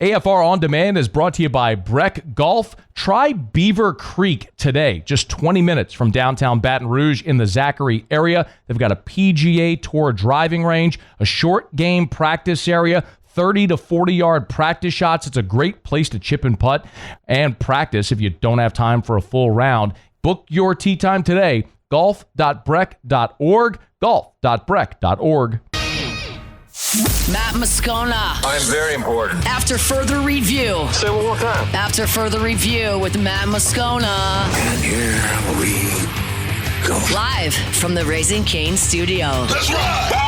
AFR On Demand is brought to you by Breck Golf. Try Beaver Creek today, just 20 minutes from downtown Baton Rouge in the Zachary area. They've got a PGA Tour driving range, a short game practice area, 30 to 40-yard practice shots. It's a great place to chip and putt and practice if you don't have time for a full round. Book your tee time today, golf.breck.org, golf.breck.org. Matt Moscona. I'm very important. After further review. Say it one more time. After further review with Matt Moscona. And here we go. Live from the Raising Cane studio. Let's ride! Woo!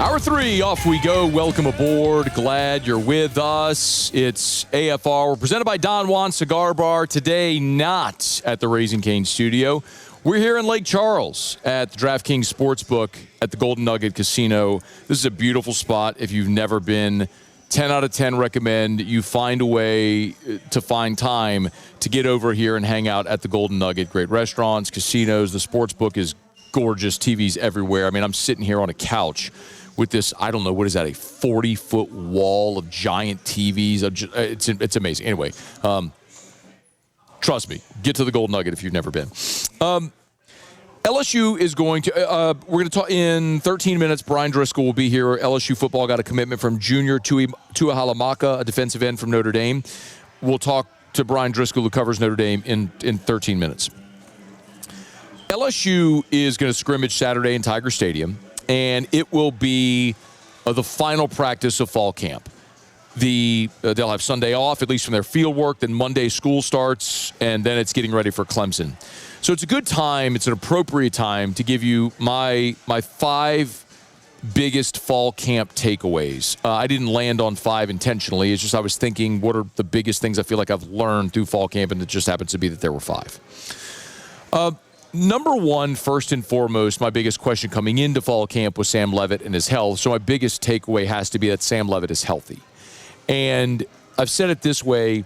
Hour 3, off we go. Welcome aboard. Glad you're with us. It's AFR. We're presented by Don Juan Cigar Bar. Today, not at the Raising Cane studio. We're here in Lake Charles at the DraftKings Sportsbook at the Golden Nugget Casino. This is a beautiful spot. If you've never been, 10 out of 10 recommend you find a way to find time to get over here and hang out at the Golden Nugget. Great restaurants, casinos. The Sportsbook is gorgeous. TVs everywhere. I mean, I'm sitting here on a couch with this, I don't know, what is that, a 40-foot wall of giant TVs. It's amazing. Anyway, trust me, get to the Golden Nugget if you've never been. LSU is going to, we're going to talk in 13 minutes. Bryan Driskell will be here. LSU football got a commitment from junior Tuihalamaka, a defensive end from Notre Dame. We'll talk to Bryan Driskell, who covers Notre Dame, in 13 minutes. LSU is going to scrimmage Saturday in Tiger Stadium, and it will be the final practice of fall camp. They'll have Sunday off, at least from their field work. Then Monday school starts, and then it's getting ready for Clemson. So it's a good time. It's an appropriate time to give you my 5 biggest fall camp takeaways. I didn't land on 5 intentionally. It's just I was thinking, what are the biggest things I feel like I've learned through fall camp, and it just happens to be that there were 5. Number one, first and foremost, my biggest question coming into fall camp was Sam Leavitt and his health. So my biggest takeaway has to be that Sam Leavitt is healthy. And I've said it this way.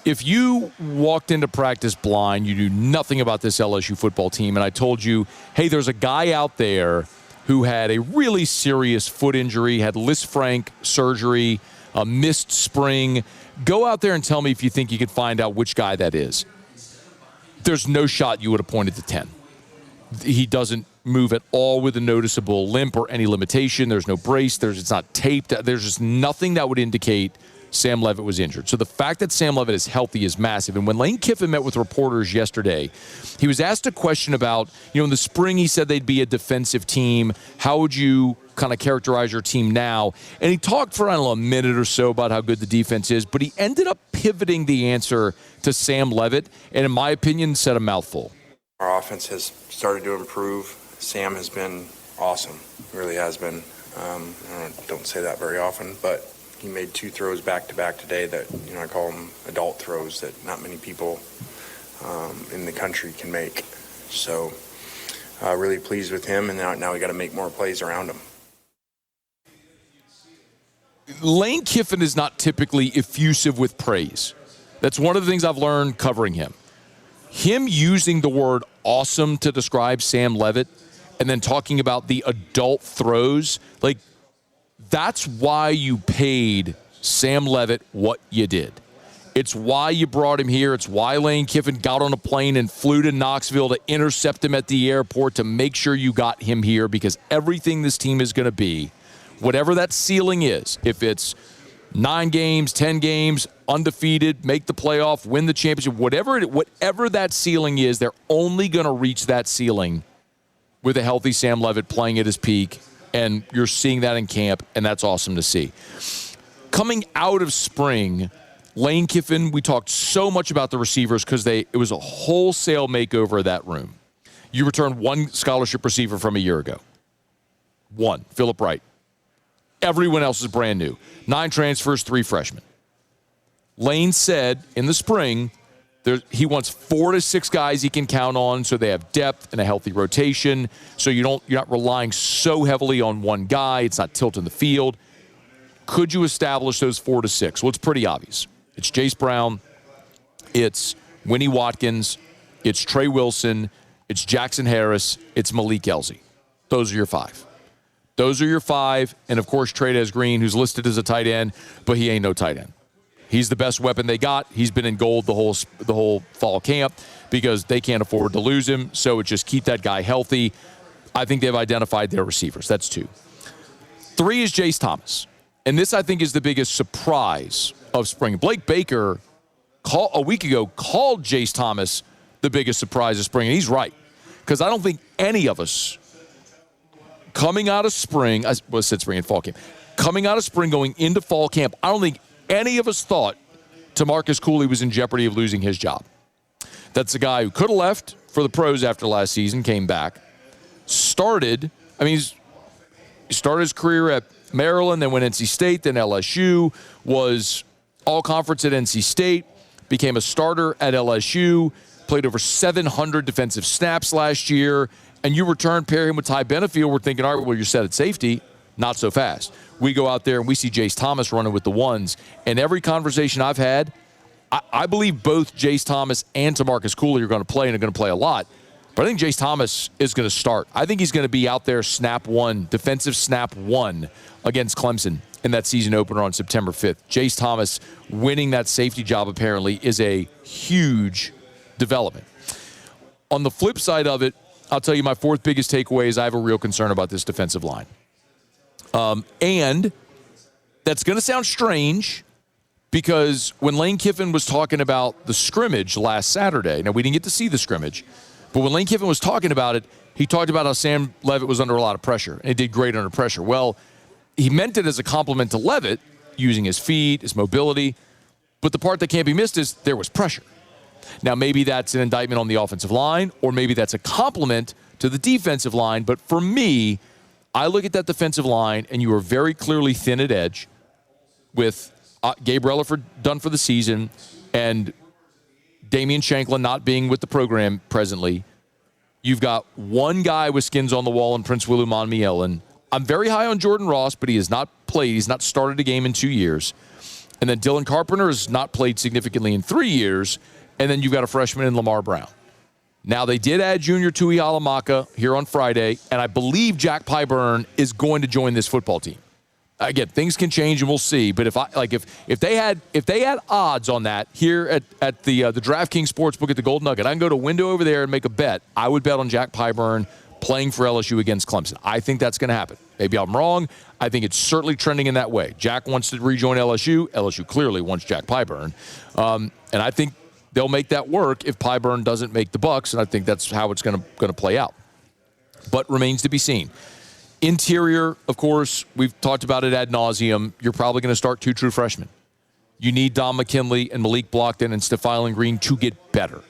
If you walked into practice blind, you knew nothing about this LSU football team, and I told you, hey, there's a guy out there who had a really serious foot injury, had Lisfranc surgery, a missed spring. Go out there and tell me if you think you could find out which guy that is. There's no shot you would have pointed to 10. He doesn't move at all with a noticeable limp or any limitation. There's no brace. It's not taped. There's just nothing that would indicate Sam Leavitt was injured. So the fact that Sam Leavitt is healthy is massive. And when Lane Kiffin met with reporters yesterday, he was asked a question about, in the spring he said they'd be a defensive team. How would you kind of characterize your team now? And he talked for, a minute or so about how good the defense is, but he ended up pivoting the answer to Sam Leavitt, and in my opinion, said a mouthful. Our offense has started to improve. Sam has been awesome, really has been. I don't say that very often, but he made 2 throws back-to-back today that, I call them adult throws that not many people in the country can make. So really pleased with him, and now we got to make more plays around him. Lane Kiffin is not typically effusive with praise. That's one of the things I've learned covering him. Him using the word awesome to describe Sam Leavitt and then talking about the adult throws, that's why you paid Sam Leavitt what you did. It's why you brought him here. It's why Lane Kiffin got on a plane and flew to Knoxville to intercept him at the airport to make sure you got him here, because everything this team is going to be, whatever that ceiling is, if it's 9 games, 10 games, undefeated, make the playoff, win the championship, whatever that ceiling is, they're only going to reach that ceiling with a healthy Sam Leavitt playing at his peak, and you're seeing that in camp, and that's awesome to see. Coming out of spring, Lane Kiffin, we talked so much about the receivers because it was a wholesale makeover of that room. You returned 1 scholarship receiver from a year ago. 1, Phillip Wright. Everyone else is brand new. 9 transfers, 3 freshmen. Lane said in the spring he wants 4 to 6 guys he can count on so they have depth and a healthy rotation, so you're not relying so heavily on one guy. It's not tilting the field. Could you establish those 4 to 6? Well, it's pretty obvious. It's Jace Brown. It's Winnie Watkins, it's Trey Wilson, it's Jackson Harris, it's Malik Elzy. Those are your 5. Those are your 5, and of course Trey'Dez Green, who's listed as a tight end, but he ain't no tight end. He's the best weapon they got. He's been in gold the whole fall camp because they can't afford to lose him, so it's just keep that guy healthy. I think they've identified their receivers. That's 2. 3 is Jace Thomas, and this I think is the biggest surprise of spring. Blake Baker a week ago called Jace Thomas the biggest surprise of spring, and he's right, because I don't think any of us coming out of spring, spring and fall camp, coming out of spring going into fall camp, I don't think any of us thought TaMarcus Cooley was in jeopardy of losing his job. That's a guy who could have left for the pros after last season, came back, he started his career at Maryland, then went NC State, then LSU, was all-conference at NC State, became a starter at LSU, played over 700 defensive snaps last year, and you pair him with Ty Benefield, we're thinking, all right, well, you're set at safety. Not so fast. We go out there and we see Jace Thomas running with the ones, and every conversation I've had, I believe both Jace Thomas and TaMarcus Cooley are going to play and are going to play a lot. But I think Jace Thomas is going to start. I think he's going to be out there defensive snap 1 against Clemson in that season opener on September 5th. Jace Thomas winning that safety job apparently is a huge development. On the flip side of it, I'll tell you my 4th biggest takeaway is I have a real concern about this defensive line. And that's going to sound strange because when Lane Kiffin was talking about the scrimmage last Saturday, now we didn't get to see the scrimmage, but when Lane Kiffin was talking about it, he talked about how Sam Leavitt was under a lot of pressure, and he did great under pressure. Well, he meant it as a compliment to Leavitt, using his feet, his mobility, but the part that can't be missed is there was pressure. Now, maybe that's an indictment on the offensive line, or maybe that's a compliment to the defensive line, but for me, I look at that defensive line, and you are very clearly thin at edge with Gabe Relaford done for the season and Damian Shanklin not being with the program presently. You've got one guy with skins on the wall in Prince Willie Monmielen. I'm very high on Jordan Ross, but he has not played. He's not started a game in 2 years. And then Dylan Carpenter has not played significantly in 3 years. And then you've got a freshman in Lamar Brown. Now, they did add junior Tuihalamaka here on Friday, and I believe Jack Pyburn is going to join this football team. Again, things can change, and we'll see. But if they had odds on that here at the DraftKings Sportsbook at the Gold Nugget, I can go to a window over there and make a bet. I would bet on Jack Pyburn playing for LSU against Clemson. I think that's going to happen. Maybe I'm wrong. I think it's certainly trending in that way. Jack wants to rejoin LSU. LSU clearly wants Jack Pyburn, and I think they'll make that work if Pyburn doesn't make the Bucks, and I think that's how it's going to play out. But remains to be seen. Interior, of course, we've talked about it ad nauseum. You're probably going to start 2 true freshmen. You need Dom McKinley and Malik Blockton and Stephylon Green to get better.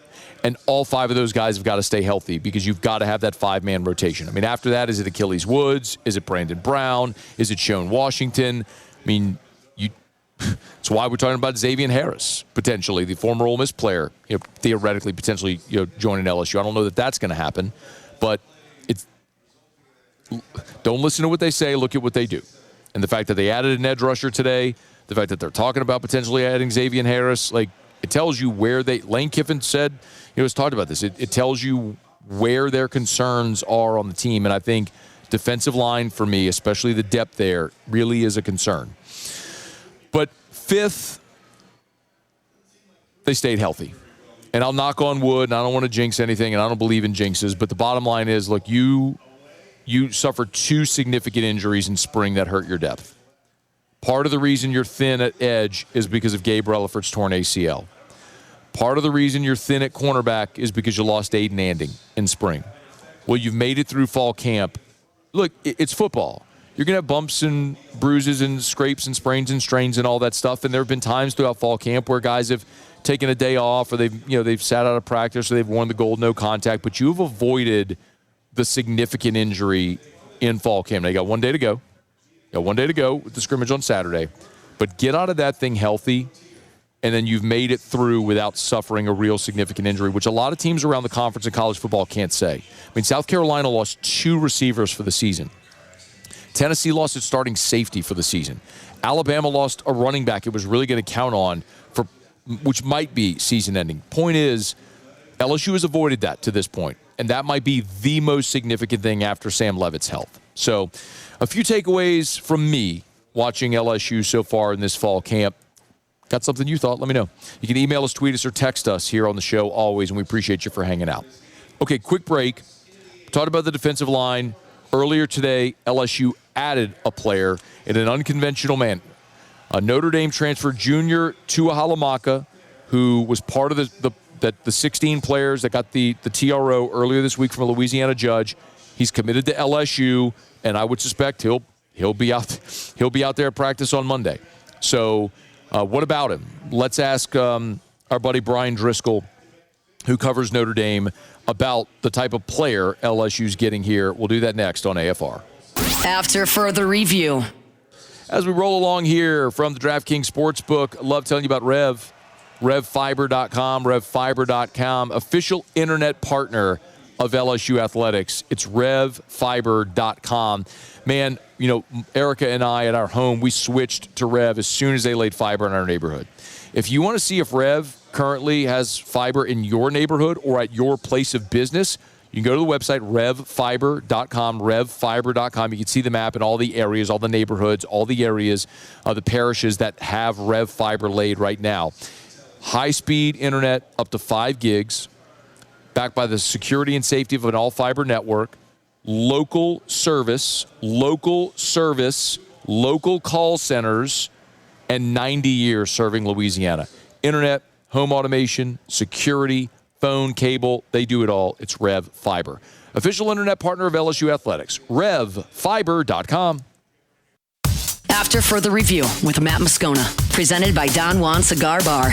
And all 5 of those guys have got to stay healthy because you've got to have that 5-man rotation. I mean, after that, is it Achilles Woods? Is it Brandon Brown? Is it Shone Washington? I mean, that's why we're talking about Xavier Harris, potentially, the former Ole Miss player, theoretically, potentially, joining LSU. I don't know that that's going to happen, but don't listen to what they say, look at what they do. And the fact that they added an edge rusher today, the fact that they're talking about potentially adding Xavier Harris, it tells you where Lane Kiffin said, has talked about this. It tells you where their concerns are on the team. And I think defensive line, for me, especially the depth there, really is a concern. But 5th, they stayed healthy. And I'll knock on wood, and I don't want to jinx anything, and I don't believe in jinxes, but the bottom line is, look, you suffered 2 significant injuries in spring that hurt your depth. Part of the reason you're thin at edge is because of Gabe Relaford's torn ACL. Part of the reason you're thin at cornerback is because you lost Aiden Anding in spring. Well, you've made it through fall camp. Look, it's football. You're going to have bumps and bruises and scrapes and sprains and strains and all that stuff. And there have been times throughout fall camp where guys have taken a day off or they've sat out of practice or they've worn the gold no contact. But you've avoided the significant injury in fall camp. Now, you got 1 day to go. You got 1 day to go with the scrimmage on Saturday. But get out of that thing healthy, and then you've made it through without suffering a real significant injury, which a lot of teams around the conference in college football can't say. I mean, South Carolina lost 2 receivers for the season. Tennessee lost its starting safety for the season. Alabama lost a running back it was really going to count on for which might be season-ending. Point is, LSU has avoided that to this point, and that might be the most significant thing after Sam Leavitt's health. So a few takeaways from me watching LSU so far in this fall camp. Got something you thought? Let me know. You can email us, tweet us, or text us here on the show always, and we appreciate you for hanging out. Okay, quick break. Talked about the defensive line. Earlier today, LSU added a player in an unconventional manner. A Notre Dame transfer junior, Tuihalamaka, who was part of the 16 players that got the TRO earlier this week from a Louisiana judge. He's committed to LSU, and I would suspect he'll be out there at practice on Monday. So what about him? Let's ask our buddy Bryan Driskell, who covers Notre Dame, about the type of player LSU's getting here. We'll do that next on AFR. After further review. As we roll along here from the DraftKings Sportsbook, I love telling you about RevFiber.com, RevFiber.com, official internet partner of LSU Athletics. It's RevFiber.com. Man, you know, Erica and I at our home, we switched to Rev as soon as they laid fiber in our neighborhood. If you want to see if Rev currently has fiber in your neighborhood or at your place of business, you can go to the website, RevFiber.com, RevFiber.com. You can see the map in all the areas, all the neighborhoods, all the areas, the parishes that have Rev Fiber laid right now. High-speed internet, up to 5 gigs, backed by the security and safety of an all-fiber network, local service, local call centers, and 90 years serving Louisiana. Internet, home automation, security, phone, cable, they do it all. It's Rev Fiber. Official internet partner of LSU Athletics, RevFiber.com. After further review with Matt Moscona, presented by Don Juan Cigar Bar.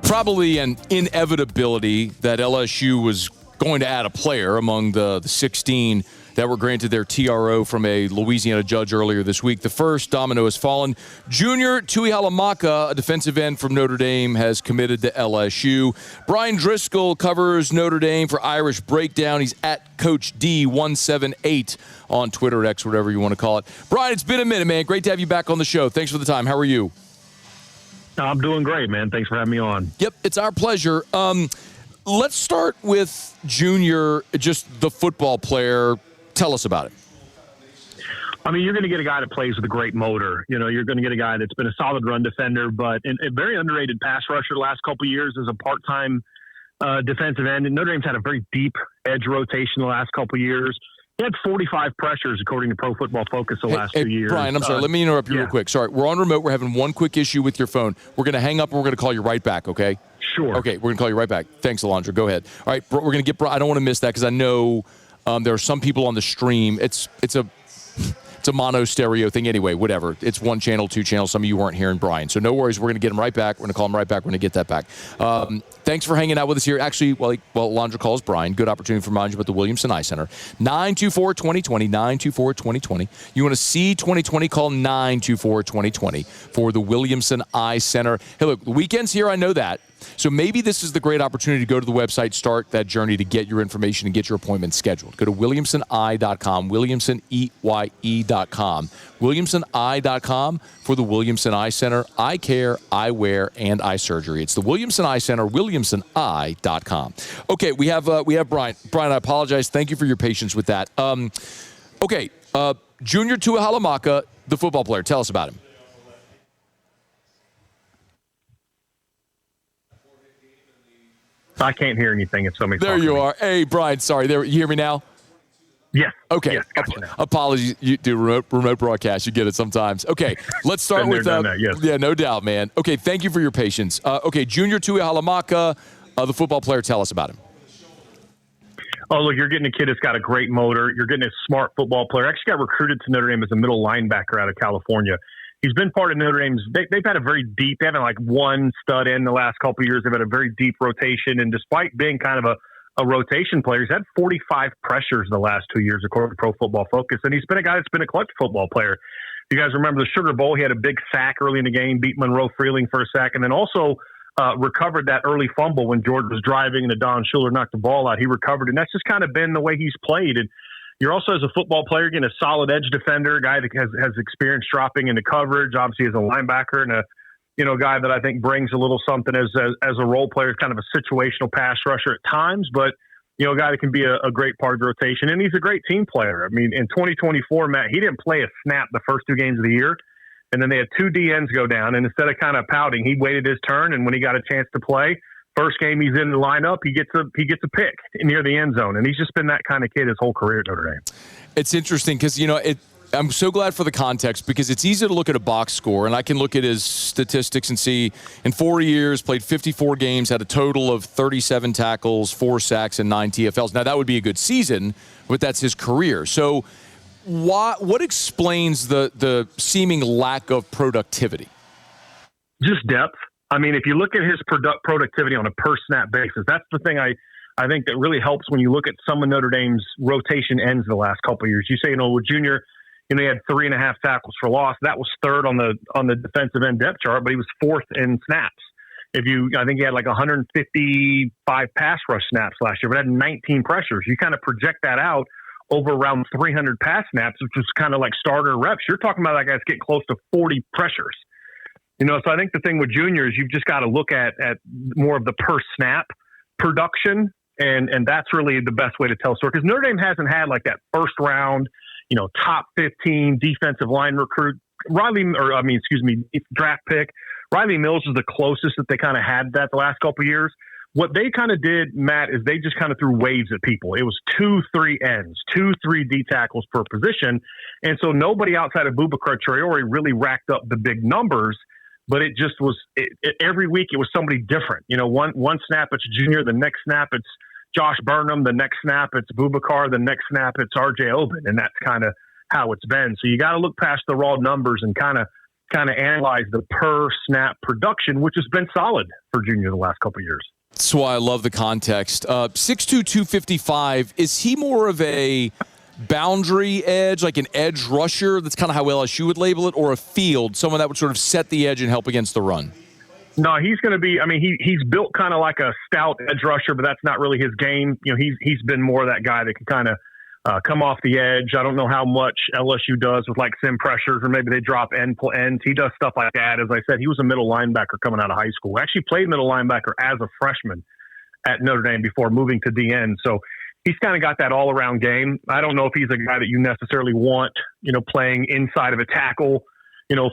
Probably an inevitability that LSU was going to add a player among the 16 that were granted their TRO from a Louisiana judge earlier this week. The first domino has fallen. Junior Tuihalamaka, a defensive end from Notre Dame, has committed to LSU. Bryan Driskell covers Notre Dame for Irish Breakdown. He's at Coach D178 on Twitter, X, whatever you want to call it. Bryan, it's been a minute, man. Great to have you back on the show. Thanks for the time. How are you? I'm doing great, man. Thanks for having me on. Yep, it's our pleasure. Let's start with Junior, just the football player. Tell us about it. I mean, you're going to get a guy that plays with a great motor. You know, you're going to get a guy that's been a solid run defender, but a very underrated pass rusher the last couple of years as a part-time defensive end. And Notre Dame's had a very deep edge rotation the last couple of years. He had 45 pressures, according to Pro Football Focus, the last 2 years. Bryan, I'm sorry. Let me interrupt you real quick. Sorry. We're on remote. We're having one quick issue with your phone. We're going to hang up and we're going to call you right back, okay? Sure. Okay, we're going to call you right back. Thanks, Alondra. Go ahead. All right, we're going to get – I don't want to miss that because I know there are some people on the stream. It's a mono stereo thing anyway, whatever. It's one channel, two channels. Some of you weren't hearing Bryan. So no worries. We're going to get him right back. We're going to call him right back. We're going to get that back. Thanks for hanging out with us here. Actually, while Alondra calls Bryan, good opportunity to remind you about the Williamson Eye Center. 924-2020, 924-2020. You want to see 2020, call 924-2020 for the Williamson Eye Center. Hey, look, the weekend's here. I know that. So maybe this is the great opportunity to go to the website, start that journey to get your information and get your appointment scheduled. Go to WilliamsonEye.com, WilliamsonEye.com, WilliamsonEye.com for the Williamson Eye Center, eye care, eyewear, and eye surgery. It's the Williamson Eye Center, WilliamsonEye.com. Okay, we have Bryan. Bryan, I apologize. Thank you for your patience with that. Junior Tuihalamaka, the football player. Tell us about him. I can't hear anything if somebody's There you are. Hey, Bryan, sorry. There, you hear me now? Yes. Okay. Yes, gotcha now. Apologies. You do remote broadcast. You get it sometimes. Okay. Let's start with that, yes. Yeah, no doubt, man. Okay. Thank you for your patience. Junior Tuihalamaka, the football player. Tell us about him. Oh, look, you're getting a kid that's got a great motor. You're getting a smart football player. Actually got recruited to Notre Dame as a middle linebacker out of California. He's been part of Notre Dame's. They've had a very deep. They haven't like one stud in the last couple of years. They've had a very deep rotation, and despite being kind of a rotation player, he's had 45 pressures the last 2 years, according to Pro Football Focus, and he's been a guy that's been a clutch football player. You guys remember the Sugar Bowl? He had a big sack early in the game, beat Monroe Freeling for a sack, and then also recovered that early fumble when George was driving and Don Schuler knocked the ball out. He recovered, and that's just kind of been the way he's played. And You're also, as a football player, getting a solid edge defender, a guy that has experience dropping into coverage, obviously as a linebacker, and a guy that I think brings a little something as a role player, kind of a situational pass rusher at times, but a guy that can be a great part of the rotation. And he's a great team player. I mean, in 2024, Matt, he didn't play a snap the first 2 games of the year. And then they had 2 DNs go down. And instead of kind of pouting, he waited his turn. And when he got a chance to play, first game he's in the lineup, he gets a pick near the end zone. And he's just been that kind of kid his whole career at Notre Dame. It's interesting because, I'm so glad for the context because it's easy to look at a box score, and I can look at his statistics and see in 4 years, played 54 games, had a total of 37 tackles, 4 sacks, and 9 TFLs. Now, that would be a good season, but that's his career. So what explains the seeming lack of productivity? Just depth. I mean, if you look at his productivity on a per-snap basis, that's the thing I think that really helps when you look at some of Notre Dame's rotation ends the last couple of years. You say, with Junior, he had 3.5 tackles for loss. That was third on the defensive end depth chart, but he was 4th in snaps. I think he had like 155 pass rush snaps last year, but had 19 pressures. You kind of project that out over around 300 pass snaps, which is kind of like starter reps. You're talking about that guy's getting close to 40 pressures. So I think the thing with Junior is you've just got to look at more of the per snap production, and that's really the best way to tell a story. Because Notre Dame hasn't had like that first round, top 15 defensive line recruit. Draft pick. Riley Mills is the closest that they kind of had that the last couple of years. What they kind of did, Matt, is they just kind of threw waves at people. It was 2-3 ends, 2-3 D tackles per position. And so nobody outside of Boubacar Traore really racked up the big numbers, but it just was every week it was somebody different. One snap it's Junior, the next snap it's Josh Burnham, the next snap it's Boubacar, the next snap it's RJ Oben, and that's kind of how it's been. So you got to look past the raw numbers and kind of analyze the per snap production, which has been solid for Junior the last couple of years. That's why I love the context. 6'2", 255. Is he more of a boundary edge, like an edge rusher? That's kind of how LSU would label it, or a field, someone that would sort of set the edge and help against the run? No, he's going to be. I mean, he's built kind of like a stout edge rusher, but that's not really his game. He's been more that guy that can kind of come off the edge. I don't know how much LSU does with like sim pressures, or maybe they drop ends. He does stuff like that. As I said, he was a middle linebacker coming out of high school. Actually played middle linebacker as a freshman at Notre Dame before moving to DN. So he's kind of got that all around game. I don't know if he's a guy that you necessarily want, playing inside of a tackle,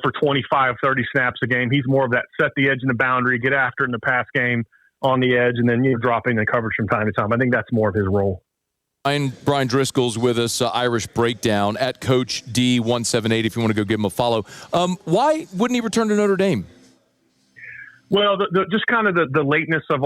for 25, 30 snaps a game. He's more of that set the edge in the boundary, get after it in the pass game on the edge, and then drop in the coverage from time to time. I think that's more of his role. Bryan Driskell's with us, Irish Breakdown, at Coach D178 if you want to go give him a follow. Why wouldn't he return to Notre Dame? Well, just kind of the lateness of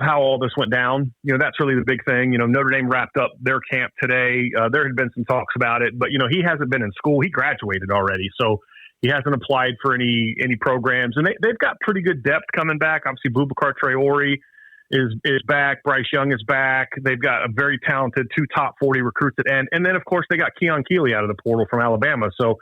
how all this went down. That's really the big thing. Notre Dame wrapped up their camp today. There had been some talks about it, but he hasn't been in school. He graduated already, so he hasn't applied for any programs, and they've got pretty good depth coming back. Obviously, Boubacar Traore is back. Bryce Young is back. They've got a very talented 2 top 40 recruits at end, and then of course they got Keon Keeley out of the portal from Alabama. So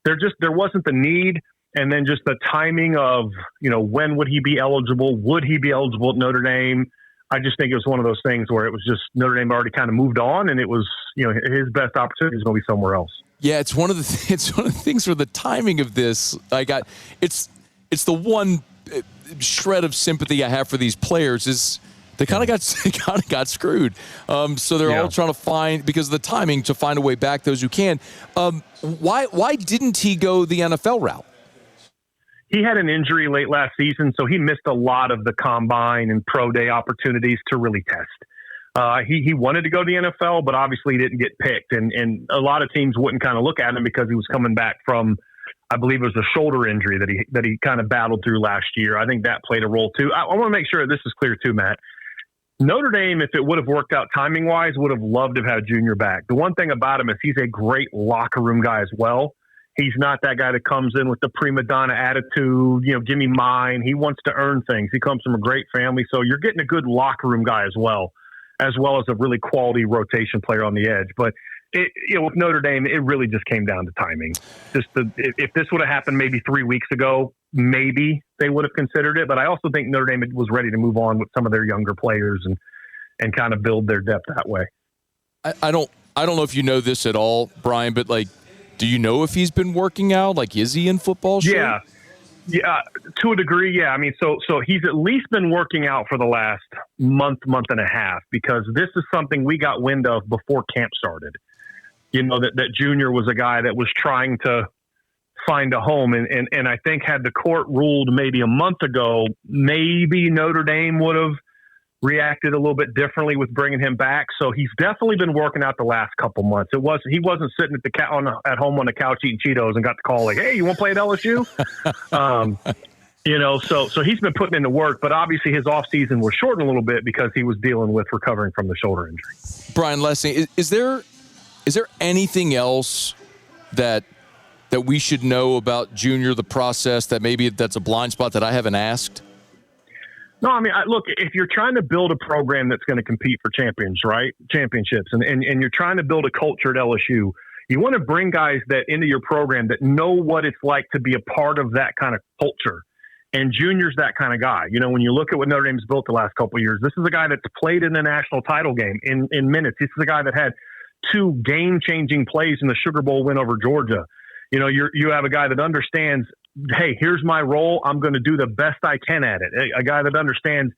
there wasn't the need, and then just the timing of when would he be eligible? Would he be eligible at Notre Dame? I just think it was one of those things where it was just Notre Dame already kind of moved on, and it was his best opportunity is going to be somewhere else. Yeah, it's one of the things where the timing of this, it's the one shred of sympathy I have for these players is they kind of got screwed. So they're all trying to find, because of the timing, to find a way back, those who can. Why didn't he go the NFL route? He had an injury late last season, so he missed a lot of the combine and pro day opportunities to really test. He wanted to go to the NFL, but obviously he didn't get picked. And a lot of teams wouldn't kind of look at him because he was coming back from, I believe it was a shoulder injury that he kind of battled through last year. I think that played a role too. I want to make sure this is clear too, Matt. Notre Dame, if it would have worked out timing wise, would have loved to have had Junior back. The one thing about him is he's a great locker room guy as well. He's not that guy that comes in with the prima donna attitude, give me mine. He wants to earn things. He comes from a great family. So you're getting a good locker room guy as well as a really quality rotation player on the edge. But with Notre Dame, it really just came down to timing. If this would have happened maybe 3 weeks ago, maybe they would have considered it. But I also think Notre Dame was ready to move on with some of their younger players and kind of build their depth that way. I don't I don't know if you know this at all, Bryan, but like, do you know if he's been working out? Like, is he in football shape? Yeah, to a degree, yeah. I mean, so he's at least been working out for the last month and a half, because this is something we got wind of before camp started. You know, that Junior was a guy that was trying to find a home. And I think had the court ruled maybe a month ago, maybe Notre Dame would have reacted a little bit differently with bringing him back. So he's definitely been working out the last couple months. He wasn't sitting at home on the couch eating Cheetos and got the call like, "Hey, you want to play at LSU?" You know, so he's been putting in the work, but obviously his off season was shortened a little bit because he was dealing with recovering from the shoulder injury. Bryan, Lessing, is there anything else that we should know about Junior, the process, that maybe that's a blind spot that I haven't asked? No, I mean, look, if you're trying to build a program that's going to compete for championships, and you're trying to build a culture at LSU, you want to bring guys that into your program that know what it's like to be a part of that kind of culture. And Junior's that kind of guy. You know, when you look at what Notre Dame's built the last couple of years, this is a guy that's played in the national title game in minutes. This is a guy that had 2 game-changing plays in the Sugar Bowl win over Georgia. You know, you have a guy that understands, hey, here's my role. I'm going to do the best I can at it. A guy that understands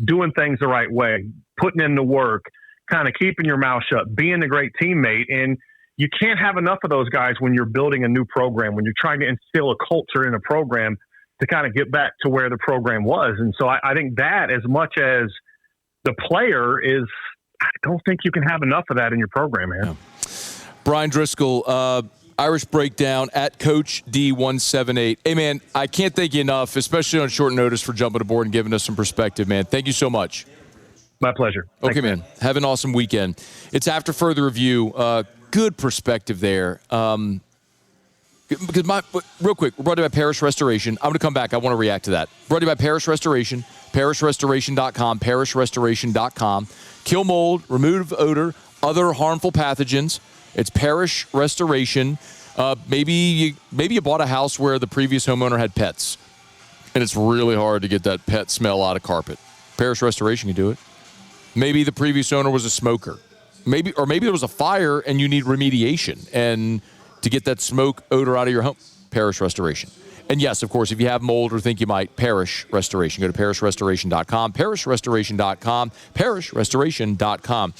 doing things the right way, putting in the work, kind of keeping your mouth shut, being a great teammate. And you can't have enough of those guys when you're building a new program, when you're trying to instill a culture in a program to kind of get back to where the program was. And so I think that, as much as the player is, I don't think you can have enough of that in your program, man. Yeah. Bryan Driskell, Irish Breakdown at Coach D178. Hey, man, I can't thank you enough, especially on short notice, for jumping aboard and giving us some perspective, man. Thank you so much. My pleasure. Okay, man. Have an awesome weekend. It's After Further Review. Good perspective there. Because real quick, we're brought to you by Parish Restoration. I'm going to come back. I want to react to that. Brought to you by Parish Restoration, parishrestoration.com, parishrestoration.com. Kill mold, remove odor, other harmful pathogens. It's Parish Restoration. Maybe you bought a house where the previous homeowner had pets, and it's really hard to get that pet smell out of carpet. Parish Restoration can do it. Maybe the previous owner was a smoker. Maybe there was a fire and you need remediation and to get that smoke odor out of your home. Parish Restoration. And yes, of course, if you have mold or think you might, Parish Restoration. Go to parishrestoration.com, parishrestoration.com, parishrestoration.com.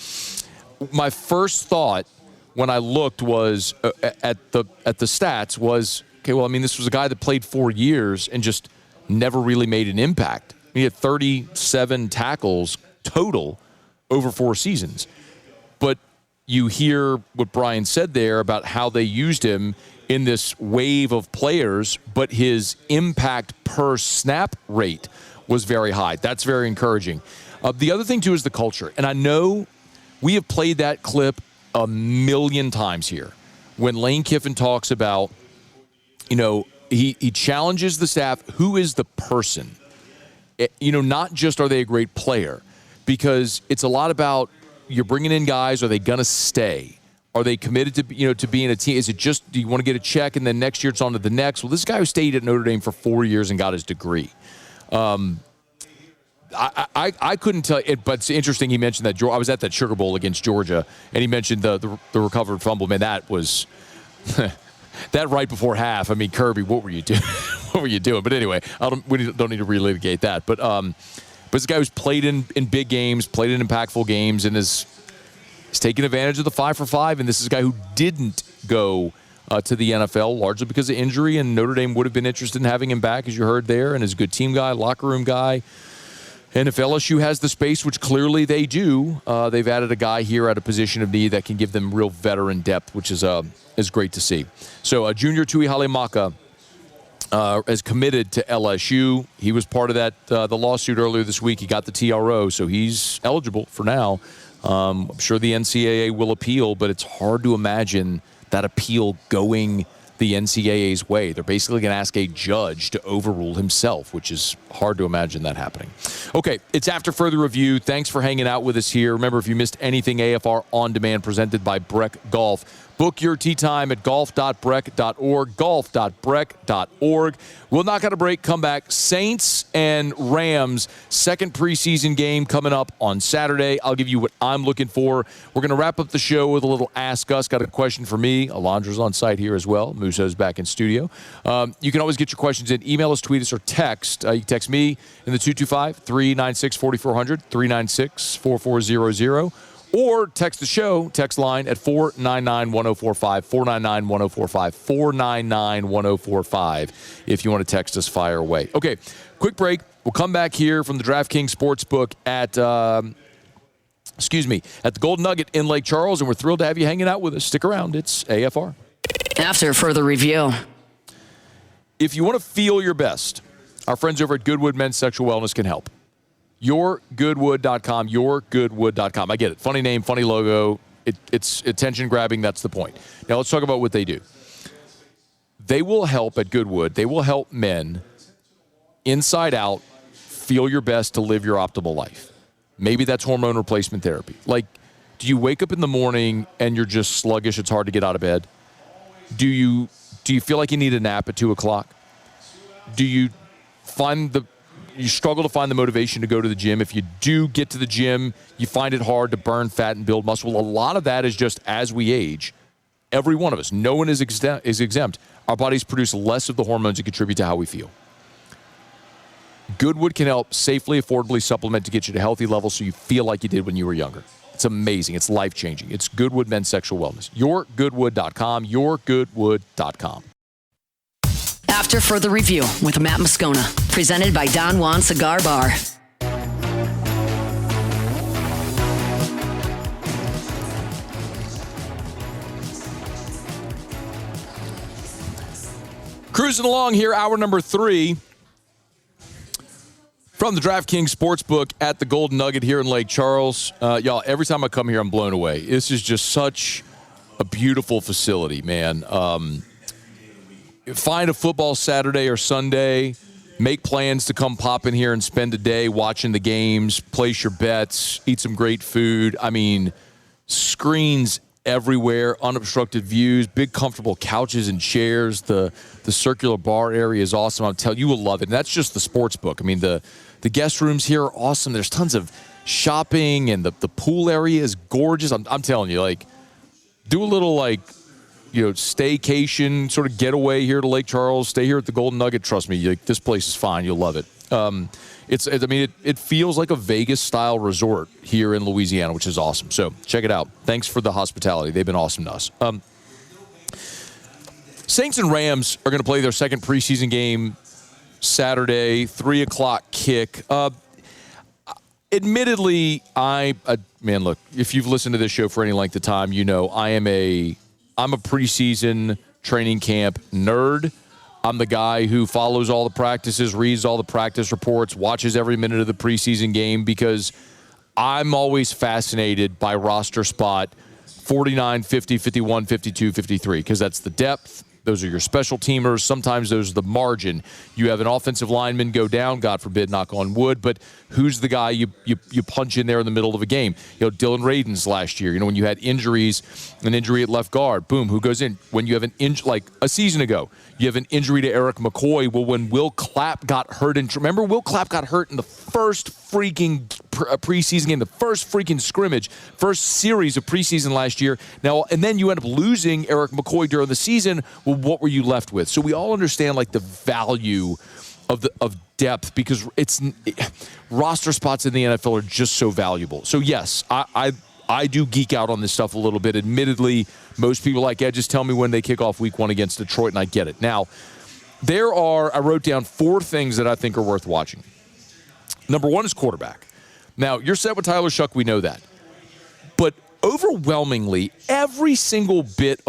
My first thought when I looked was at the stats was, okay, well, I mean, this was a guy that played 4 years and just never really made an impact. He had 37 tackles total over 4 seasons. But you hear what Bryan said there about how they used him in this wave of players, but his impact per snap rate was very high. That's very encouraging. The other thing, too, is the culture. And I know we have played that clip a million times here when Lane Kiffin talks about, you know, he challenges the staff. Who is the person? You know, not just are they a great player, because it's a lot about you're bringing in guys. Are they going to stay? Are they committed to being a team? Is it just, do you want to get a check and then next year it's on to the next? Well, this guy who stayed at Notre Dame for 4 years and got his degree. I couldn't tell you, but it's interesting he mentioned that. I was at that Sugar Bowl against Georgia, and he mentioned the recovered fumble. Man, that was that right before half. I mean, Kirby, what were you doing? What were you doing? But anyway, we don't need to relitigate that. But this guy who's played in big games, played in impactful games, and is taking advantage of the 5 for 5. And this is a guy who didn't go to the NFL largely because of injury, and Notre Dame would have been interested in having him back, as you heard there, and is a good team guy, locker room guy. And if LSU has the space, which clearly they do, they've added a guy here at a position of need that can give them real veteran depth, which is great to see. So junior Tuihalamaka is committed to LSU. He was part of that the lawsuit earlier this week. He got the TRO, so he's eligible for now. I'm sure the NCAA will appeal, but it's hard to imagine that appeal going the NCAA's way. They're basically going to ask a judge to overrule himself, which is hard to imagine that happening. Okay, it's After Further Review. Thanks for hanging out with us here. Remember, if you missed anything, AFR On Demand presented by Breck Golf. Book your tee time at golf.breck.org, golf.breck.org. We'll knock out a break, come back. Saints and Rams, second preseason game coming up on Saturday. I'll give you what I'm looking for. We're going to wrap up the show with a little Ask Us. Got a question for me. Alondra's on site here as well. Muso's back in studio. You can always get your questions in. Email us, tweet us, or text. You can text me in the 225-396-4400, 396-4400. Or text the show, text line at 499-1045, 499-1045, 499-1045 if you want to text us, fire away. Okay, quick break. We'll come back here from the DraftKings Sportsbook at the Golden Nugget in Lake Charles, and we're thrilled to have you hanging out with us. Stick around. It's AFR. After further review. If you want to feel your best, our friends over at Goodwood Men's Sexual Wellness can help. YourGoodwood.com, YourGoodwood.com. I get it. Funny name, funny logo. It's attention-grabbing. That's the point. Now, let's talk about what they do. They will help at Goodwood. They will help men inside out feel your best to live your optimal life. Maybe that's hormone replacement therapy. Like, do you wake up in the morning and you're just sluggish? It's hard to get out of bed. Do you feel like you need a nap at 2 o'clock? Do you struggle to find the motivation to go to the gym? If you do get to the gym, you find it hard to burn fat and build muscle. Well, a lot of that is just as we age, every one of us, no one is exempt. Our bodies produce less of the hormones that contribute to how we feel. Goodwood can help safely, affordably supplement to get you to healthy levels so you feel like you did when you were younger. It's amazing. It's life-changing. It's Goodwood Men's Sexual Wellness. YourGoodwood.com, YourGoodwood.com. After further review with Matt Moscona, presented by Don Juan Cigar Bar. Cruising along here, hour number 3 from the DraftKings Sportsbook at the Golden Nugget here in Lake Charles. Y'all, every time I come here, I'm blown away. This is just such a beautiful facility, man. Find a football Saturday or Sunday, make plans to come pop in here and spend a day watching the games, place your bets, eat some great food. I mean, screens everywhere, unobstructed views, big comfortable couches and chairs. The circular bar area is awesome. I'm telling you, will love it. And that's just the sports book. I mean, the guest rooms here are awesome. There's tons of shopping, and the pool area is gorgeous. I'm telling you, like, do a little, like, staycation, sort of getaway here to Lake Charles. Stay here at the Golden Nugget. Trust me, this place is fine. You'll love it. It feels like a Vegas-style resort here in Louisiana, which is awesome. So check it out. Thanks for the hospitality. They've been awesome to us. Saints and Rams are going to play their second preseason game Saturday, 3 o'clock kick. Admittedly, look, if you've listened to this show for any length of time, you know I'm a preseason training camp nerd. I'm the guy who follows all the practices, reads all the practice reports, watches every minute of the preseason game, because I'm always fascinated by roster spot 49, 50, 51, 52, 53, because that's the depth. Those are your special teamers. Sometimes those are the margin. You have an offensive lineman go down, God forbid, knock on wood, but who's the guy you punch in there in the middle of a game? Dylan Radins last year, when you had injuries, an injury at left guard, boom, who goes in? When you have an injury, like a season ago, you have an injury to Eric McCoy. Well, when Will Clapp got hurt, remember Will Clapp got hurt in the first freaking preseason game, the first freaking scrimmage, first series of preseason last year. Now, and then you end up losing Eric McCoy during the season. Well, what were you left with? So we all understand, like, the value of depth, because roster spots in the NFL are just so valuable. So yes, I do geek out on this stuff a little bit. Admittedly, most people just tell me when they kick off week 1 against Detroit, and I get it. Now, I wrote down 4 things that I think are worth watching. Number 1 is quarterback. Now, you're set with Tyler Shuck, we know that. But overwhelmingly, every single bit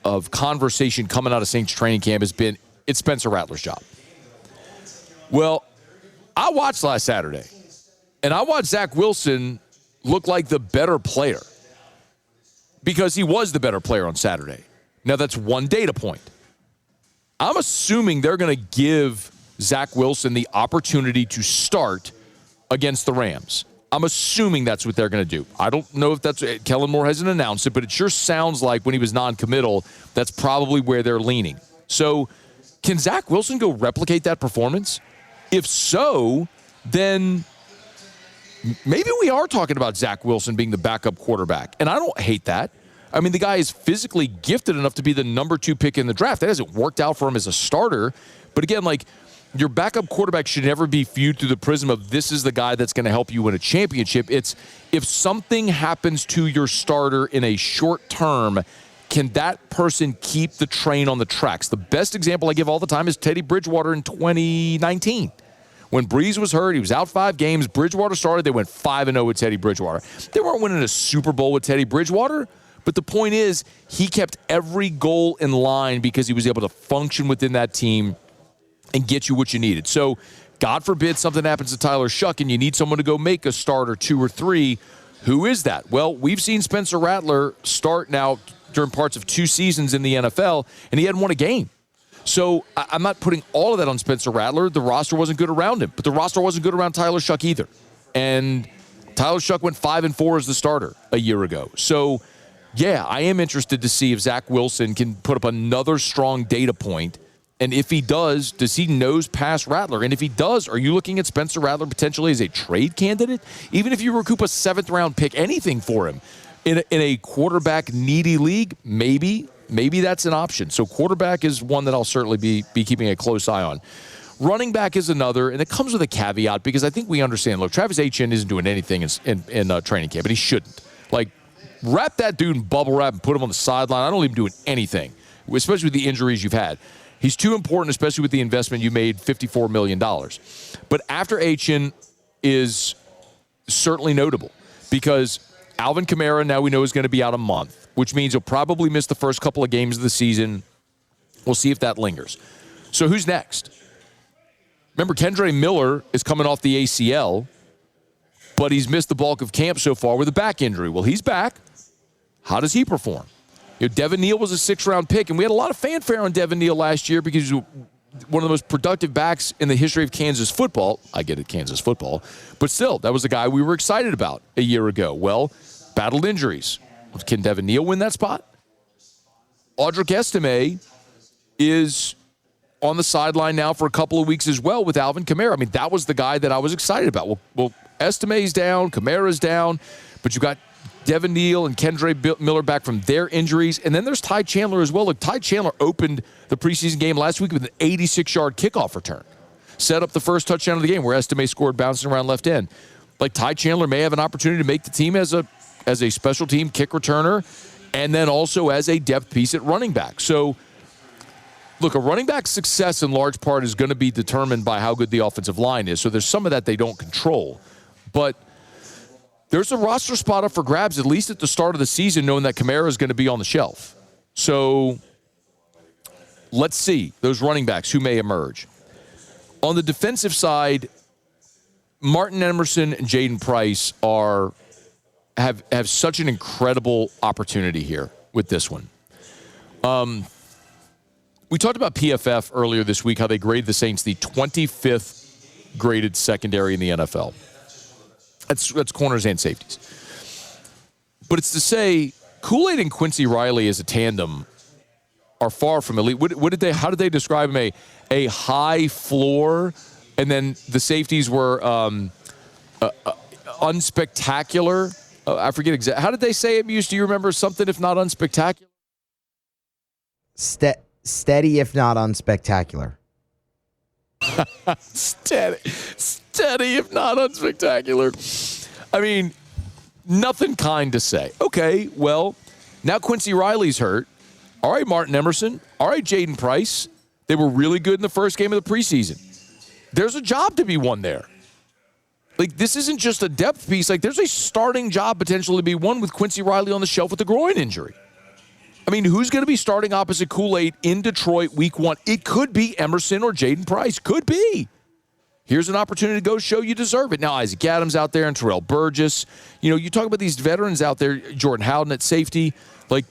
of conversation coming out of Saints training camp has been, it's Spencer Rattler's job. Well, I watched last Saturday, and I watched Zach Wilson look like the better player, because he was the better player on Saturday. Now, that's one data point. I'm assuming they're going to give Zach Wilson the opportunity to start against the Rams. I'm assuming that's what they're going to do. I don't know if that's – Kellen Moore hasn't announced it, but it sure sounds like when he was non-committal, that's probably where they're leaning. So can Zach Wilson go replicate that performance? If so, then maybe we are talking about Zach Wilson being the backup quarterback. And I don't hate that. I mean, the guy is physically gifted enough to be the number 2 pick in the draft. That hasn't worked out for him as a starter. But again, like, your backup quarterback should never be viewed through the prism of this is the guy that's going to help you win a championship. It's if something happens to your starter in a short term, can that person keep the train on the tracks? The best example I give all the time is Teddy Bridgewater in 2019. When Breeze was hurt, he was out 5 games. Bridgewater started. They went 5-0 with Teddy Bridgewater. They weren't winning a Super Bowl with Teddy Bridgewater, but the point is he kept every goal in line because he was able to function within that team and get you what you needed. So, God forbid something happens to Tyler Shuck and you need someone to go make a start or 2 or 3. Who is that? Well, we've seen Spencer Rattler start now during parts of 2 seasons in the NFL, and he hadn't won a game. So I'm not putting all of that on Spencer Rattler. The roster wasn't good around him, but the roster wasn't good around Tyler Shuck either. And Tyler Shuck went 5-4 as the starter a year ago. So, yeah, I am interested to see if Zach Wilson can put up another strong data point. And if he does he nose past Rattler? And if he does, are you looking at Spencer Rattler potentially as a trade candidate? Even if you recoup a 7th-round pick, anything for him in a quarterback-needy league, maybe that's an option. So quarterback is one that I'll certainly be keeping a close eye on. Running back is another, and it comes with a caveat because I think we understand. Look, Travis Etienne isn't doing anything in training camp, and he shouldn't. Like, wrap that dude in bubble wrap and put him on the sideline. I don't leave him doing anything, especially with the injuries you've had. He's too important, especially with the investment you made, $54 million. But after Etienne is certainly notable because Alvin Kamara now we know is going to be out a month, which means he'll probably miss the first couple of games of the season. We'll see if that lingers. So who's next? Remember, Kendre Miller is coming off the ACL, but he's missed the bulk of camp so far with a back injury. Well, he's back. How does he perform? Devin Neal was a 6th-round pick, and we had a lot of fanfare on Devin Neal last year because he was one of the most productive backs in the history of Kansas football. I get it, Kansas football. But still, that was the guy we were excited about a year ago. Well, battled injuries. Can Devin Neal win that spot? Audric Estime is on the sideline now for a couple of weeks as well with Alvin Kamara. I mean, that was the guy that I was excited about. Well, Estime's down, Kamara's down, but you got Devin Neal and Kendre Miller back from their injuries. And then there's Ty Chandler as well. Look, Ty Chandler opened the preseason game last week with an 86-yard kickoff return. Set up the first touchdown of the game where Estime scored bouncing around left end. Like, Ty Chandler may have an opportunity to make the team as a special team kick returner and then also as a depth piece at running back. So, look, a running back's success in large part is going to be determined by how good the offensive line is. So there's some of that they don't control. But there's a roster spot up for grabs, at least at the start of the season, knowing that Kamara is going to be on the shelf. So let's see those running backs who may emerge. On the defensive side, Martin Emerson and Jaden Price have such an incredible opportunity here with this one. We talked about PFF earlier this week, how they graded the Saints the 25th graded secondary in the NFL. That's corners and safeties. But it's to say Kool-Aid and Quincy Riley as a tandem are far from elite. How did they describe him? A high floor, and then the safeties were unspectacular. I forget exactly. How did they say it, Muse? Do you remember something if not unspectacular? Steady if not unspectacular. Steady if not unspectacular. I mean, nothing kind to say. Okay, well, now Quincy Riley's hurt. All right, Martin Emerson. All right, Jaden Price. They were really good in the first game of the preseason. There's a job to be won there. Like, this isn't just a depth piece. Like, there's a starting job potentially to be won with Quincy Riley on the shelf with a groin injury. I mean, who's going to be starting opposite Kool-Aid in Detroit week 1? It could be Emerson or Jaden Price. Could be. Here's an opportunity to go show you deserve it. Now, Isaac Adams out there and Terrell Burgess. You know, you talk about these veterans out there, Jordan Howden at safety. Like,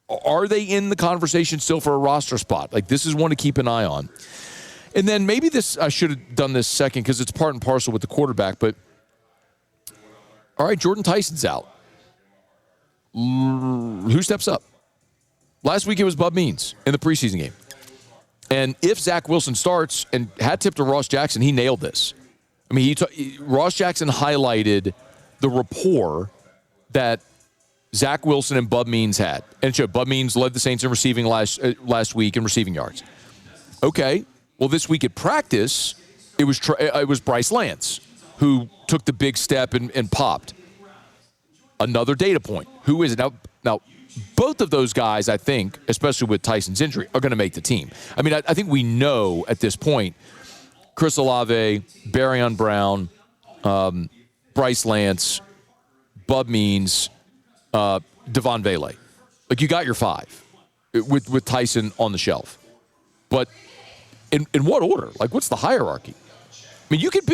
are they in the conversation still for a roster spot? Like, this is one to keep an eye on. And then maybe this, I should have done this second because it's part and parcel with the quarterback, but all right, Jordan Tyson's out. Who steps up? Last week it was Bub Means in the preseason game. And if Zach Wilson starts, and hat tip to Ross Jackson, he nailed this. I mean, Ross Jackson highlighted the rapport that Zach Wilson and Bub Means had. And sure, Bub Means led the Saints in receiving last week in receiving yards. Okay, well, this week at practice, it was Bryce Lance who took the big step and popped. Another data point. Who is it? Now, both of those guys, I think, especially with Tyson's injury, are going to make the team. I mean, I think we know at this point, Chris Olave, Barryon Brown, Bryce Lance, Bub Means, Devon Vele. Like, you got your 5 with Tyson on the shelf. But in what order? Like, what's the hierarchy? I mean, you could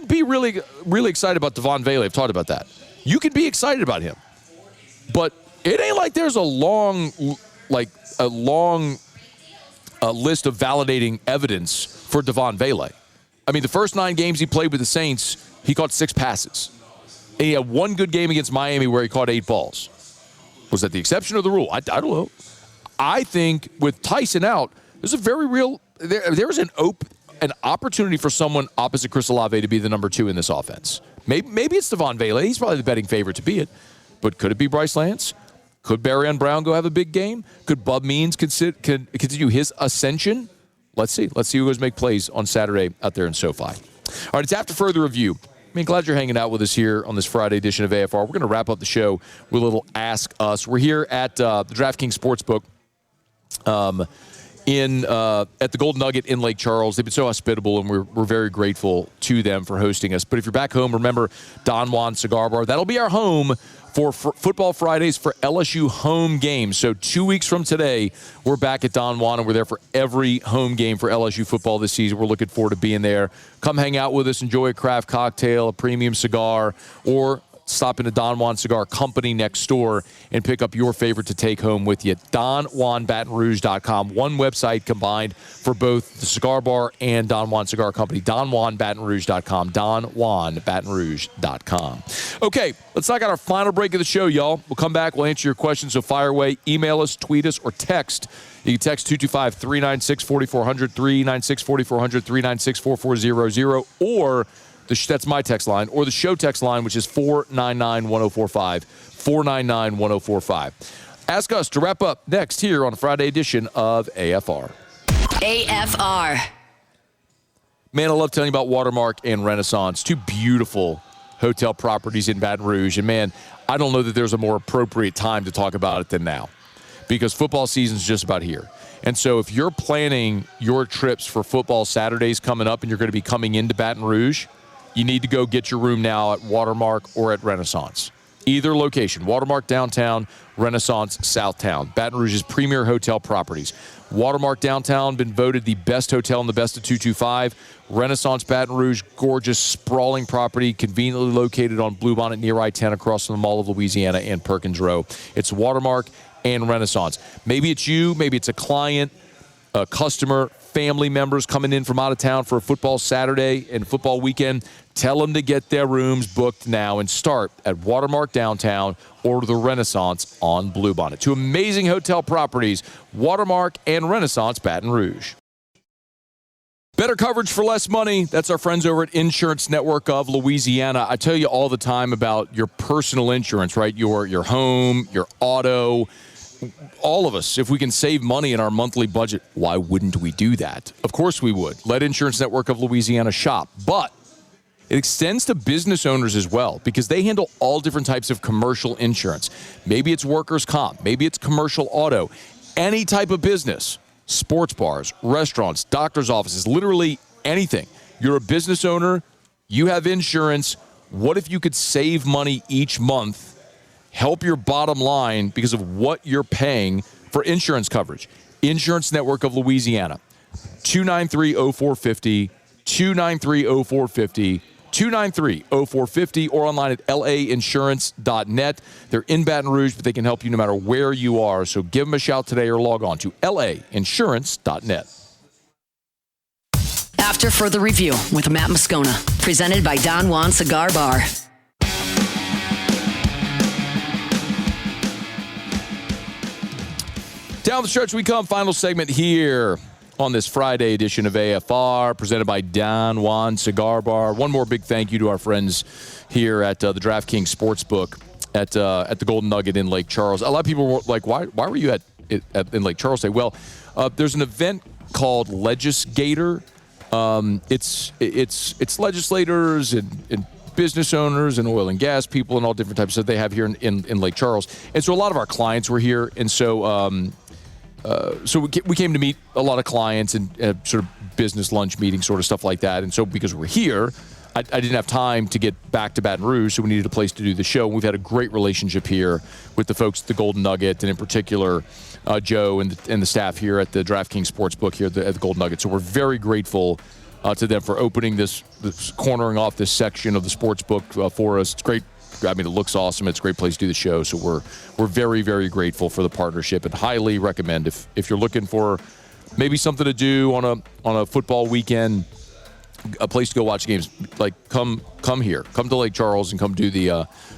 be really, really excited about Devon Vele. I've talked about that. You could be excited about him. But it ain't like there's a long list of validating evidence for Devon Vele. I mean, the first 9 games he played with the Saints, he caught 6 passes. And he had one good game against Miami where he caught 8 balls. Was that the exception or the rule? I don't know. I think with Tyson out, there's a very real there's an opportunity for someone opposite Chris Olave to be the number 2 in this offense. Maybe it's Devon Vele. He's probably the betting favorite to be it. But could it be Bryce Lance? Could Barryon Brown go have a big game? Could Bub Means continue his ascension? Let's see. Let's see who goes make plays on Saturday out there in SoFi. All right, it's after further review. I mean, glad you're hanging out with us here on this Friday edition of AFR. We're going to wrap up the show with a little Ask Us. We're here at the DraftKings Sportsbook at the Golden Nugget in Lake Charles. They've been so hospitable, and we're very grateful to them for hosting us. But if you're back home, remember Don Juan Cigar Bar. That'll be our home for Football Fridays for LSU home games. So 2 weeks from today, we're back at Don Juan, and we're there for every home game for LSU football this season. We're looking forward to being there. Come hang out with us, enjoy a craft cocktail, a premium cigar, or stop into Don Juan Cigar Company next door and pick up your favorite to take home with you. DonJuanBatonRouge.com. One website combined for both the cigar bar and Don Juan Cigar Company. DonJuanBatonRouge.com. DonJuanBatonRouge.com. Okay, let's knock out our final break of the show, y'all. We'll come back. We'll answer your questions, so fire away. Email us, tweet us, or text. You can text 225-396-4400, 396-4400, 396-4400, or that's my text line, or the show text line, which is 499-1045, 499-1045. Ask Us to wrap up next here on a Friday edition of AFR. AFR. Man, I love telling you about Watermark and Renaissance, 2 beautiful hotel properties in Baton Rouge. And, man, I don't know that there's a more appropriate time to talk about it than now, because football season is just about here. And so if you're planning your trips for football Saturdays coming up and you're going to be coming into Baton Rouge, you need to go get your room now at Watermark or at Renaissance. Either location, Watermark Downtown, Renaissance Southtown, Baton Rouge's premier hotel properties. Watermark Downtown, been voted the best hotel in the best of 225. Renaissance Baton Rouge, gorgeous, sprawling property, conveniently located on Bluebonnet near I-10 across from the Mall of Louisiana and Perkins Row. It's Watermark and Renaissance. Maybe it's you, maybe it's a client, a customer, family members coming in from out of town for a football Saturday and football weekend. Tell them to get their rooms booked now and start at Watermark Downtown or the Renaissance on Bluebonnet. 2 amazing hotel properties, Watermark and Renaissance Baton Rouge. Better coverage for less money. That's our friends over at Insurance Network of Louisiana. I tell you all the time about your personal insurance, right? Your home, your auto. All of us, if we can save money in our monthly budget, why wouldn't we do that? Of course we would. Let Insurance Network of Louisiana shop. But it extends to business owners as well, because they handle all different types of commercial insurance. Maybe it's workers' comp. Maybe it's commercial auto. Any type of business. Sports bars, restaurants, doctor's offices, literally anything. You're a business owner. You have insurance. What if you could save money each month? Help your bottom line because of what you're paying for insurance coverage. Insurance Network of Louisiana, 293-0450, 293-0450, 293-0450, or online at lainsurance.net. They're in Baton Rouge, but they can help you no matter where you are. So give them a shout today or log on to lainsurance.net. After further review with Matt Moscona, presented by Don Juan Cigar Bar. Down the stretch we come. Final segment here on this Friday edition of AFR, presented by Don Juan Cigar Bar. One more big thank you to our friends here at the DraftKings Sportsbook at the Golden Nugget in Lake Charles. A lot of people were like, why were you in Lake Charles today? Well, there's an event called Legislator. It's legislators and business owners and oil and gas people and all different types that they have here in Lake Charles. And so a lot of our clients were here. And so we came to meet a lot of clients and sort of business lunch meetings, sort of stuff like that. And so because we're here, I didn't have time to get back to Baton Rouge, so we needed a place to do the show. We've had a great relationship here with the folks at the Golden Nugget, and in particular, Joe and the staff here at the DraftKings Sportsbook here at the Golden Nugget. So we're very grateful to them for opening this cornering off this section of the sportsbook for us. It's great. I mean, it looks awesome. It's a great place to do the show. So we're very, very grateful for the partnership and highly recommend if you're looking for maybe something to do on a football weekend, a place to go watch games, like come here. Come to Lake Charles and come do the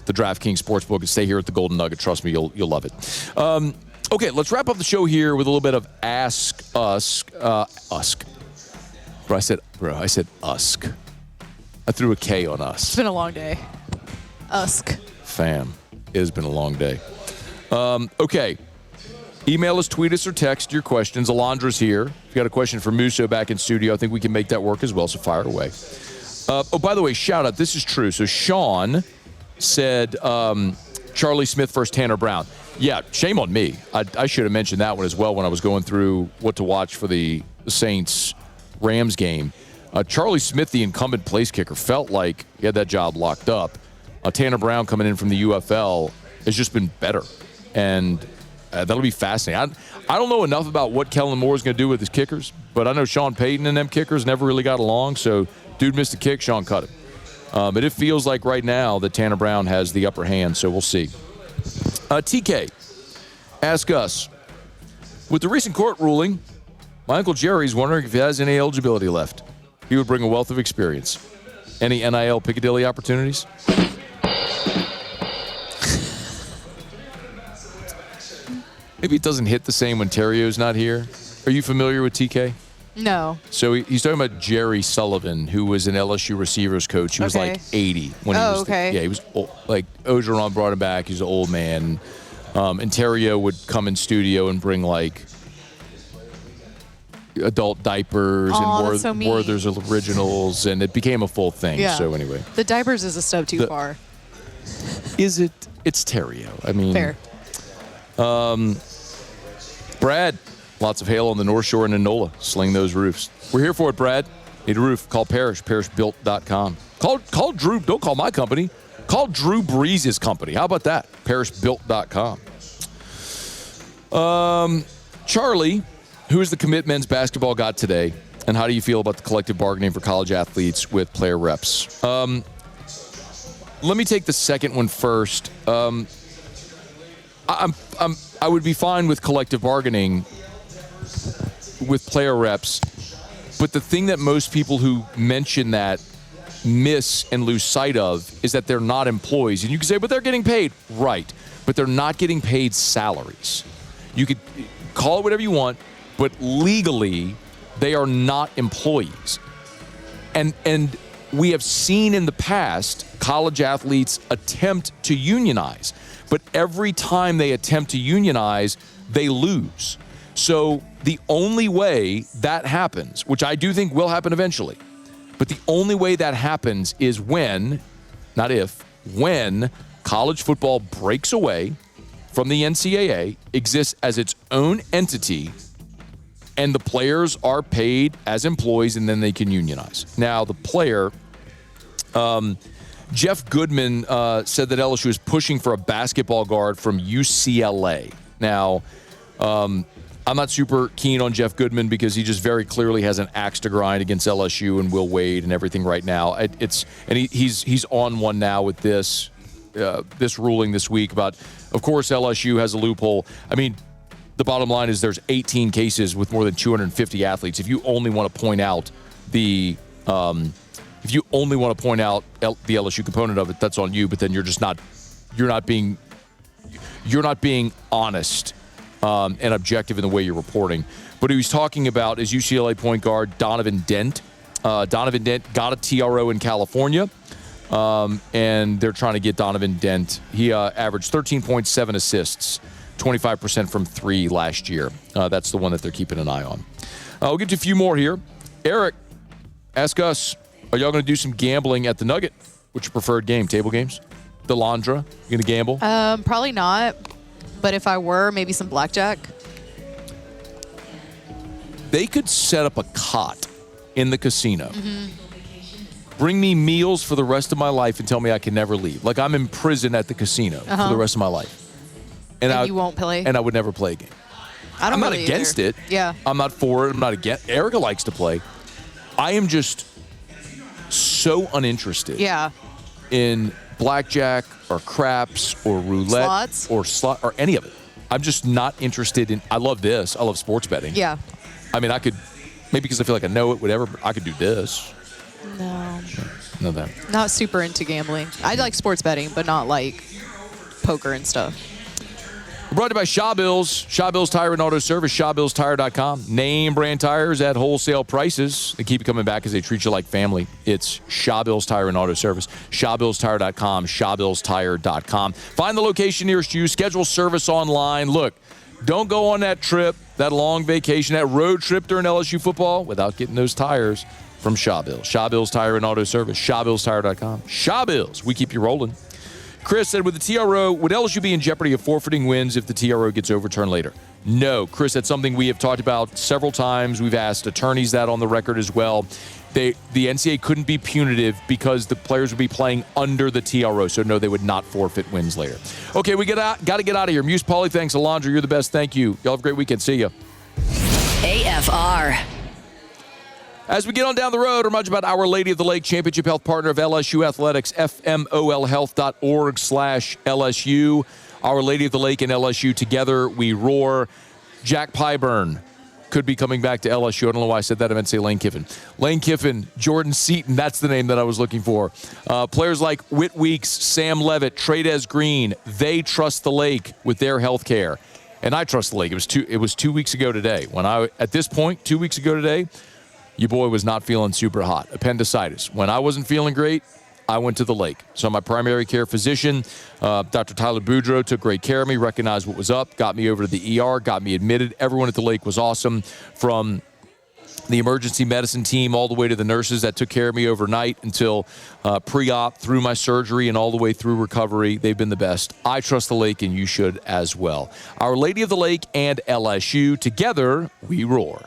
DraftKings Sportsbook and stay here at the Golden Nugget. Trust me, you'll love it. Okay, let's wrap up the show here with a little bit of Ask Us. I said Usk. I threw a K on us. It's been a long day. Usk. Fam, it has been a long day. Okay. Email us, tweet us, or text your questions. Alondra's here. If you got a question for Musso back in studio, I think we can make that work as well, so fire away. By the way, shout out. This is true. So Sean said Charlie Smith versus Tanner Brown. Yeah, shame on me. I should have mentioned that one as well when I was going through what to watch for the Saints-Rams game. Charlie Smith, the incumbent place kicker, felt like he had that job locked up. Tanner Brown coming in from the UFL has just been better. And that'll be fascinating. I don't know enough about what Kellen Moore is going to do with his kickers, but I know Sean Payton and them kickers never really got along. So dude missed a kick, Sean cut it. But it feels like right now that Tanner Brown has the upper hand, so we'll see. TK, ask us. With the recent court ruling, my Uncle Jerry's wondering if he has any eligibility left. He would bring a wealth of experience. Any NIL Piccadilly opportunities? Maybe it doesn't hit the same when Terrio's not here. Are you familiar with TK? No. So he's talking about Jerry Sullivan, who was an LSU receivers coach. He was like 80 when he was. Okay. He was old, like Ogeron brought him back. He's an old man. And Terrio would come in studio and bring like adult diapers and Werther's originals, and it became a full thing. Yeah. So anyway, the diapers is a step too far. Is it? It's Terrio. I mean, fair. Brad, lots of hail on the North Shore and in NOLA. Sling those roofs. We're here for it, Brad. Need a roof? Call Parrish, parrishbuilt.com. Call Drew. Don't call my company. Call Drew Brees' company. How about that? Parrishbuilt.com. Charlie, who is the commit men's basketball got today, and how do you feel about the collective bargaining for college athletes with player reps? Let me take the second one first. I would be fine with collective bargaining with player reps, but the thing that most people who mention that miss and lose sight of is that they're not employees. And you can say, but they're getting paid. Right. But they're not getting paid salaries. You could call it whatever you want, but legally, they are not employees. And we have seen in the past college athletes attempt to unionize. But every time they attempt to unionize, they lose. So the only way that happens, which I do think will happen eventually, but the only way that happens is when, not if, when college football breaks away from the NCAA, exists as its own entity, and the players are paid as employees, and then they can unionize. Now, the player... Jeff Goodman said that LSU is pushing for a basketball guard from UCLA. Now, I'm not super keen on Jeff Goodman because he just very clearly has an axe to grind against LSU and Will Wade and everything right now. He's on one now with this ruling this week about, of course, LSU has a loophole. I mean, the bottom line is there's 18 cases with more than 250 athletes. If you only want to point out the LSU component of it, that's on you. But then you're not being honest and objective in the way you're reporting. But he was talking about his UCLA point guard, Donovan Dent. Donovan Dent got a TRO in California, and they're trying to get Donovan Dent. He averaged 13.7 assists, 25% from 3 last year. That's the one that they're keeping an eye on. We'll get to a few more here. Eric, ask us, are y'all going to do some gambling at the Nugget? What's your preferred game? Table games? Delandra, you going to gamble? Probably not. But if I were, maybe some blackjack. They could set up a cot in the casino. Bring me meals for the rest of my life and tell me I can never leave. Like I'm in prison at the casino for the rest of my life. And you won't play? And I would never play a game. I'm not really against either. it. Yeah. I'm not for it. I'm not against. Erica likes to play. I am just so uninterested in blackjack or craps or roulette or any of it. I'm just not interested in. I love this. I love sports betting. Yeah. I mean, I could maybe because I feel like I know it, whatever. But I could do this. No, that. Not super into gambling. I like sports betting, but not like poker and stuff. Brought to you by Shaw Bills. Shaw Bills Tire and Auto Service. ShawBillsTire.com. Name brand tires at wholesale prices. They keep you coming back as they treat you like family. It's Shaw Bills Tire and Auto Service. ShawBillsTire.com. ShawBillsTire.com. Find the location nearest you. Schedule service online. Look, don't go on that trip, that long vacation, that road trip during LSU football without getting those tires from Shaw Bills. Shaw Bills Tire and Auto Service. ShawBillsTire.com. Shaw Bills. We keep you rolling. Chris said, with the TRO, would LSU be in jeopardy of forfeiting wins if the TRO gets overturned later? No. Chris, that's something we have talked about several times. We've asked attorneys that on the record as well. The NCAA couldn't be punitive because the players would be playing under the TRO. So, no, they would not forfeit wins later. Okay, we got to get out of here. Muse Pauly, thanks. Alondra, you're the best. Thank you. Y'all have a great weekend. See ya. AFR. As we get on down the road, remind you about Our Lady of the Lake, championship health partner of LSU Athletics, fmolhealth.org/LSU. Our Lady of the Lake and LSU together, we roar. Jack Pyburn could be coming back to LSU. I don't know why I said that. I meant to say Lane Kiffin. Lane Kiffin, Jordan Seaton, that's the name that I was looking for. Players like Whit Weeks, Sam Leavitt, Trades Green, they trust the Lake with their health care. And I trust the Lake. It was 2 weeks ago today. At this point, 2 weeks ago today, your boy was not feeling super hot. Appendicitis. When I wasn't feeling great, I went to the Lake. So my primary care physician, Dr. Tyler Boudreau, took great care of me, recognized what was up, got me over to the ER, got me admitted. Everyone at the Lake was awesome, from the emergency medicine team all the way to the nurses that took care of me overnight until pre-op, through my surgery, and all the way through recovery. They've been the best. I trust the Lake, and you should as well. Our Lady of the Lake and LSU, together we roar.